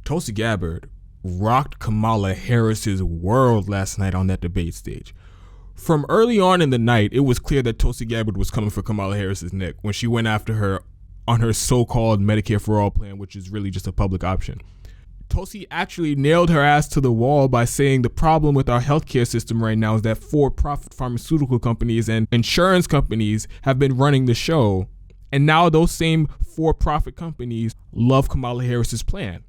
Tulsi Gabbard rocked Kamala Harris's world last night on that debate stage. From early on in the night, it was clear that Tulsi Gabbard was coming for Kamala Harris's neck when she went after her on her so-called Medicare for All plan, which is really just a public option. Tulsi actually nailed her ass to the wall by saying the problem with our healthcare system right now is that for-profit pharmaceutical companies and insurance companies have been running the show, and now those same for-profit companies love Kamala Harris's plan.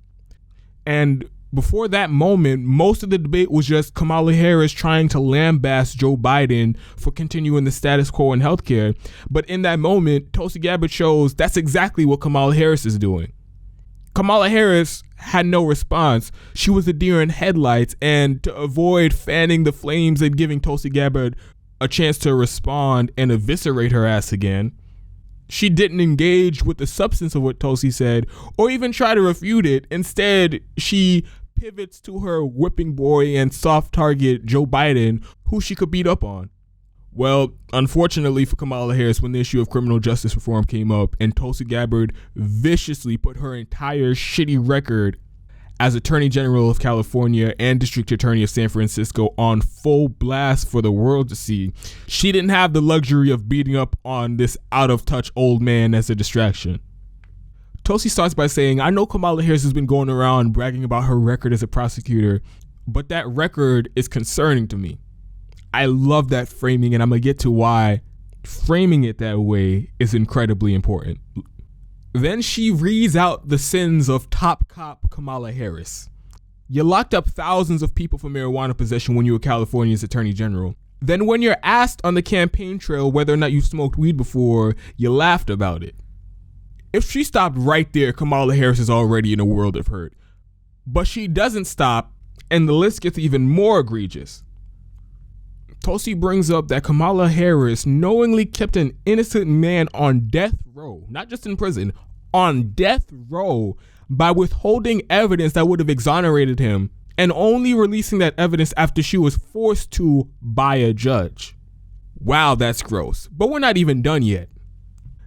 And before that moment, most of the debate was just Kamala Harris trying to lambaste Joe Biden for continuing the status quo in healthcare. But in that moment, Tulsi Gabbard shows that's exactly what Kamala Harris is doing. Kamala Harris had no response. She was a deer in headlights, and to avoid fanning the flames and giving Tulsi Gabbard a chance to respond and eviscerate her ass again, she didn't engage with the substance of what Tulsi said or even try to refute it. Instead, she pivots to her whipping boy and soft target Joe Biden, who she could beat up on. Well, unfortunately for Kamala Harris, when the issue of criminal justice reform came up and Tulsi Gabbard viciously put her entire shitty record as Attorney General of California and District Attorney of San Francisco on full blast for the world to see, she didn't have the luxury of beating up on this out-of-touch old man as a distraction. Tulsi starts by saying, I know Kamala Harris has been going around bragging about her record as a prosecutor, but that record is concerning to me. I love that framing, and I'm going to get to why framing it that way is incredibly important. Then she reads out the sins of top cop Kamala Harris. You locked up thousands of people for marijuana possession when you were California's Attorney General. Then when you're asked on the campaign trail whether or not you smoked weed before, you laughed about it. If she stopped right there, Kamala Harris is already in a world of hurt. But she doesn't stop, and the list gets even more egregious. Tulsi brings up that Kamala Harris knowingly kept an innocent man on death row, not just in prison, on death row, by withholding evidence that would have exonerated him and only releasing that evidence after she was forced to by a judge. Wow, that's gross. But we're not even done yet.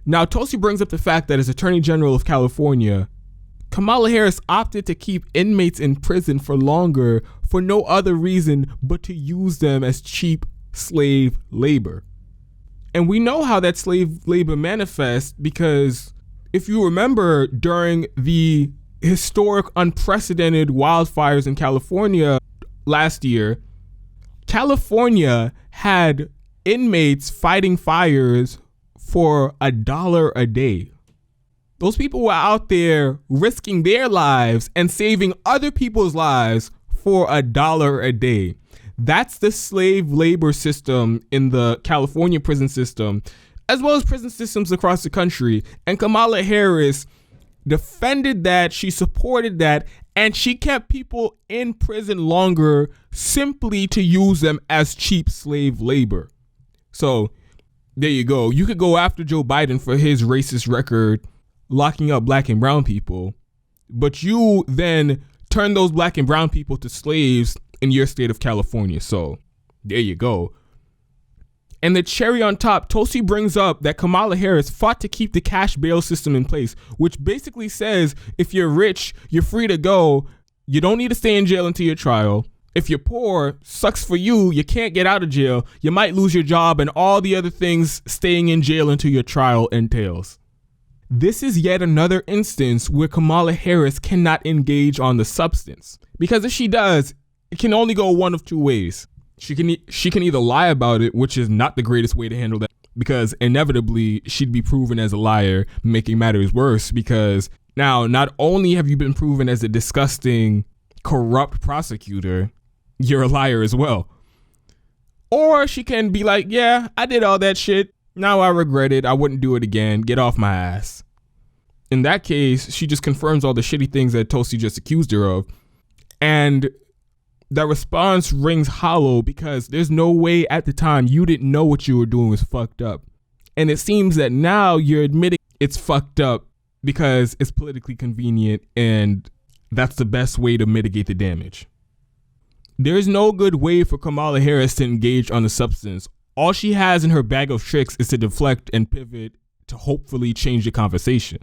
Now, Tulsi brings up the fact that as Attorney General of California, Kamala Harris opted to keep inmates in prison for longer for no other reason but to use them as cheap slave labor. And we know how that slave labor manifests because if you remember during the historic unprecedented wildfires in California last year, California had inmates fighting fires for $1 a day. Those people were out there risking their lives and saving other people's lives for $1 a day. That's the slave labor system in the California prison system, as well as prison systems across the country. And Kamala Harris defended that, she supported that, and she kept people in prison longer simply to use them as cheap slave labor. So there you go. You could go after Joe Biden for his racist record locking up black and brown people, but you then turn those black and brown people to slaves in your state of California. So there you go. And the cherry on top, Tulsi brings up that Kamala Harris fought to keep the cash bail system in place, which basically says if you're rich, you're free to go. You don't need to stay in jail until your trial. If you're poor, sucks for you. You can't get out of jail. You might lose your job and all the other things staying in jail until your trial entails. This is yet another instance where Kamala Harris cannot engage on the substance. Because if she does, it can only go one of two ways. She can either lie about it, which is not the greatest way to handle that, because inevitably she'd be proven as a liar, making matters worse, because now not only have you been proven as a disgusting, corrupt prosecutor, you're a liar as well. Or she can be like, yeah, I did all that shit. Now I regret it. I wouldn't do it again. Get off my ass. In that case, she just confirms all the shitty things that Tulsi just accused her of. And that response rings hollow because there's no way at the time you didn't know what you were doing was fucked up. And it seems that now you're admitting it's fucked up because it's politically convenient and that's the best way to mitigate the damage. There's no good way for Kamala Harris to engage on the substance. All she has in her bag of tricks is to deflect and pivot to hopefully change the conversation.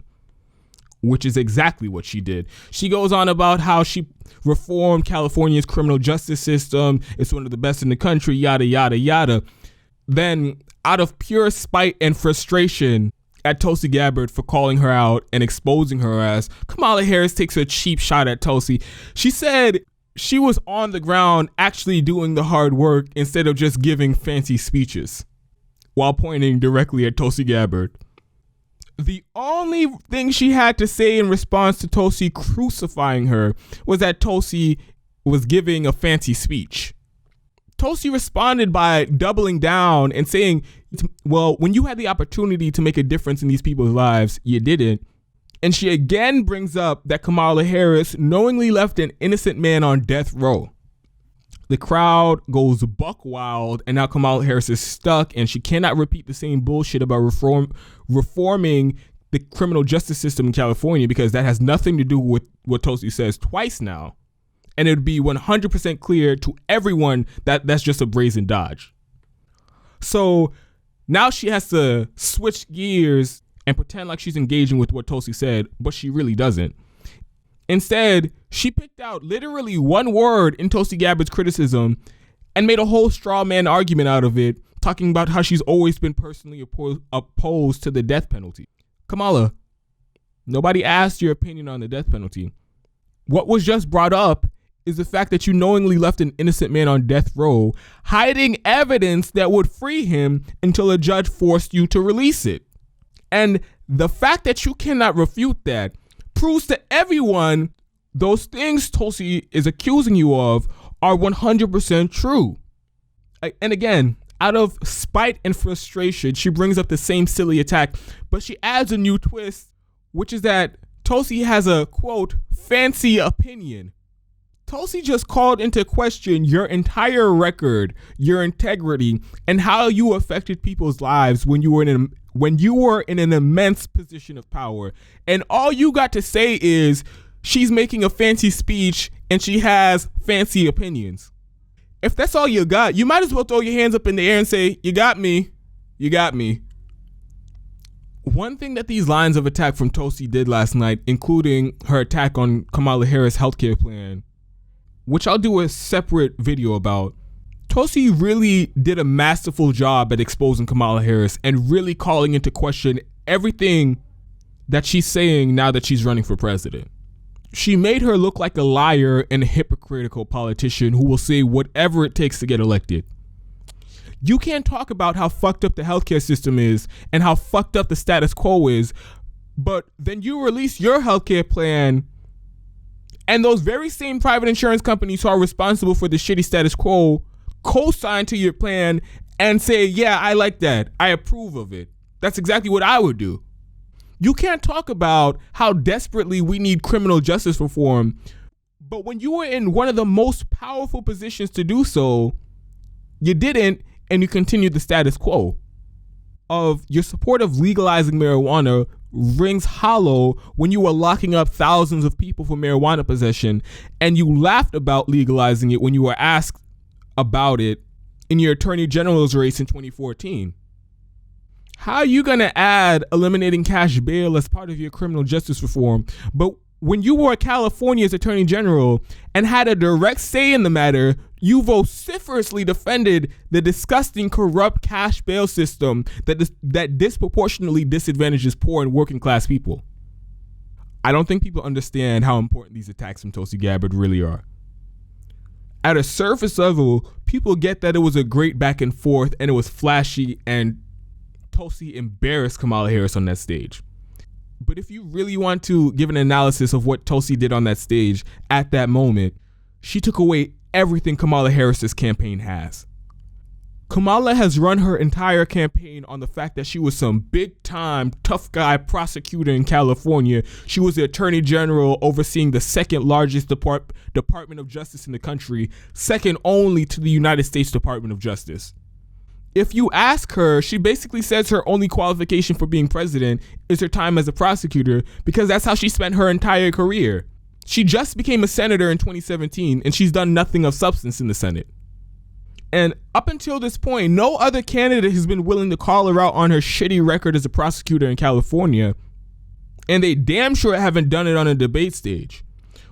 which is exactly what she did. She goes on about how she reformed California's criminal justice system. It's one of the best in the country, yada, yada, yada. Then, out of pure spite and frustration at Tulsi Gabbard for calling her out and exposing her ass, Kamala Harris takes a cheap shot at Tulsi. She said she was on the ground actually doing the hard work instead of just giving fancy speeches, while pointing directly at Tulsi Gabbard. The only thing she had to say in response to Tulsi crucifying her was that Tulsi was giving a fancy speech. Tulsi responded by doubling down and saying, well, when you had the opportunity to make a difference in these people's lives, you didn't. And she again brings up that Kamala Harris knowingly left an innocent man on death row. The crowd goes buck wild, and now Kamala Harris is stuck, and she cannot repeat the same bullshit about reforming the criminal justice system in California, because that has nothing to do with what Tulsi says twice now. And it would be 100% clear to everyone that that's just a brazen dodge. So now she has to switch gears and pretend like she's engaging with what Tulsi said, but she really doesn't. Instead, she picked out literally one word in Tulsi Gabbard's criticism and made a whole straw man argument out of it, talking about how she's always been personally opposed to the death penalty. Kamala, nobody asked your opinion on the death penalty. What was just brought up is the fact that you knowingly left an innocent man on death row, hiding evidence that would free him until a judge forced you to release it. And the fact that you cannot refute that proves to everyone those things Tulsi is accusing you of are 100% true. And again, out of spite and frustration, she brings up the same silly attack, but she adds a new twist, which is that Tulsi has a, quote, fancy opinion. Tulsi just called into question your entire record, your integrity, and how you affected people's lives when you were in an immense position of power. And all you got to say is she's making a fancy speech and she has fancy opinions. If that's all you got, you might as well throw your hands up in the air and say, you got me. You got me. One thing that these lines of attack from Tulsi did last night, including her attack on Kamala Harris' healthcare plan, which I'll do a separate video about, Tulsi really did a masterful job at exposing Kamala Harris and really calling into question everything that she's saying now that she's running for president. She made her look like a liar and a hypocritical politician who will say whatever it takes to get elected. You can't talk about how fucked up the healthcare system is and how fucked up the status quo is, but then you release your healthcare plan, and those very same private insurance companies who are responsible for the shitty status quo co-sign to your plan and say, yeah, I like that. I approve of it. That's exactly what I would do. You can't talk about how desperately we need criminal justice reform, but when you were in one of the most powerful positions to do so, you didn't, and you continued the status quo. Of your support of legalizing marijuana rings hollow when you were locking up thousands of people for marijuana possession, and you laughed about legalizing it when you were asked about it in your attorney general's race in 2014. How are you going to add eliminating cash bail as part of your criminal justice reform? But when you were California's attorney general and had a direct say in the matter, you vociferously defended the disgusting, corrupt cash bail system that disproportionately disadvantages poor and working class people. I don't think people understand how important these attacks from Tulsi Gabbard really are. At a surface level, people get that it was a great back and forth and it was flashy, and Tulsi embarrassed Kamala Harris on that stage. But if you really want to give an analysis of what Tulsi did on that stage at that moment, she took away everything Kamala Harris's campaign has. Kamala has run her entire campaign on the fact that she was some big-time, tough guy prosecutor in California. She was the attorney general overseeing the second largest Department of Justice in the country, second only to the United States Department of Justice. If you ask her, she basically says her only qualification for being president is her time as a prosecutor, because that's how she spent her entire career. She just became a senator in 2017, and she's done nothing of substance in the Senate. And up until this point, no other candidate has been willing to call her out on her shitty record as a prosecutor in California. And they damn sure haven't done it on a debate stage.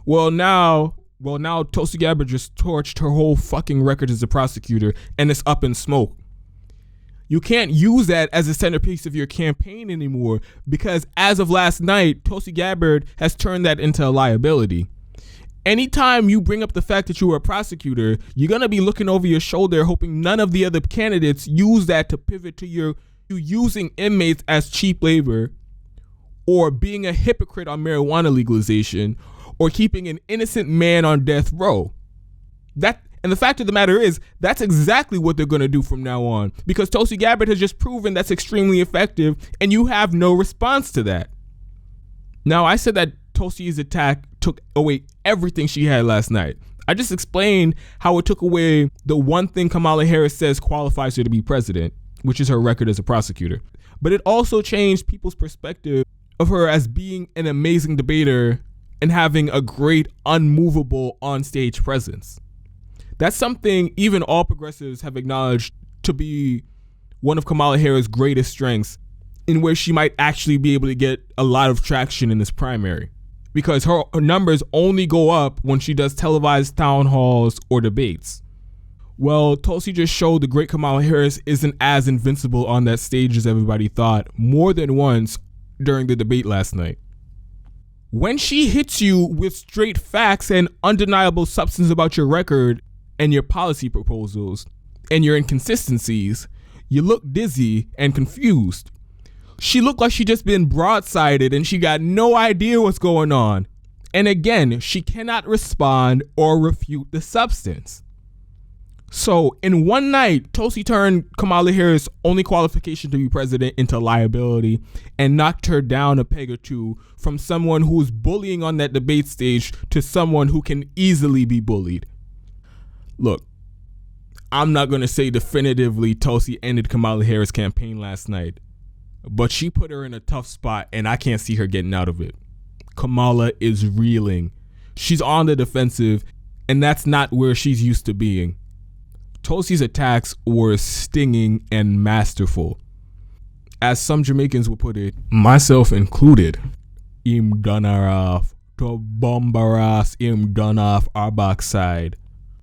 Well, now Tulsi Gabbard just torched her whole fucking record as a prosecutor, and it's up in smoke. You can't use that as a centerpiece of your campaign anymore, because as of last night, Tulsi Gabbard has turned that into a liability. Anytime you bring up the fact that you were a prosecutor, you're going to be looking over your shoulder, hoping none of the other candidates use that to pivot to you using inmates as cheap labor, or being a hypocrite on marijuana legalization, or keeping an innocent man on death row. And the fact of the matter is, that's exactly what they're going to do from now on, because Tulsi Gabbard has just proven that's extremely effective, and you have no response to that. Now, I said that Tulsi's attack took away everything she had last night. I just explained how it took away the one thing Kamala Harris says qualifies her to be president, which is her record as a prosecutor. But it also changed people's perspective of her as being an amazing debater and having a great, unmovable on-stage presence. That's something even all progressives have acknowledged to be one of Kamala Harris' greatest strengths, in where she might actually be able to get a lot of traction in this primary, because her numbers only go up when she does televised town halls or debates. Well, Tulsi just showed the great Kamala Harris isn't as invincible on that stage as everybody thought more than once during the debate last night. When she hits you with straight facts and undeniable substance about your record and your policy proposals and your inconsistencies, you look dizzy and confused. She looked like she just been broadsided and she got no idea what's going on. And again, she cannot respond or refute the substance. So in one night, Tulsi turned Kamala Harris' only qualification to be president into liability and knocked her down a peg or two from someone who was bullying on that debate stage to someone who can easily be bullied. Look, I'm not going to say definitively Tulsi ended Kamala Harris' campaign last night, but she put her in a tough spot and I can't see her getting out of it. Kamala is reeling. She's on the defensive, and that's not where she's used to being. Tulsi's attacks were stinging and masterful. As some Jamaicans would put it, myself included, "Him done her off, to bomber ass, him done off our backside."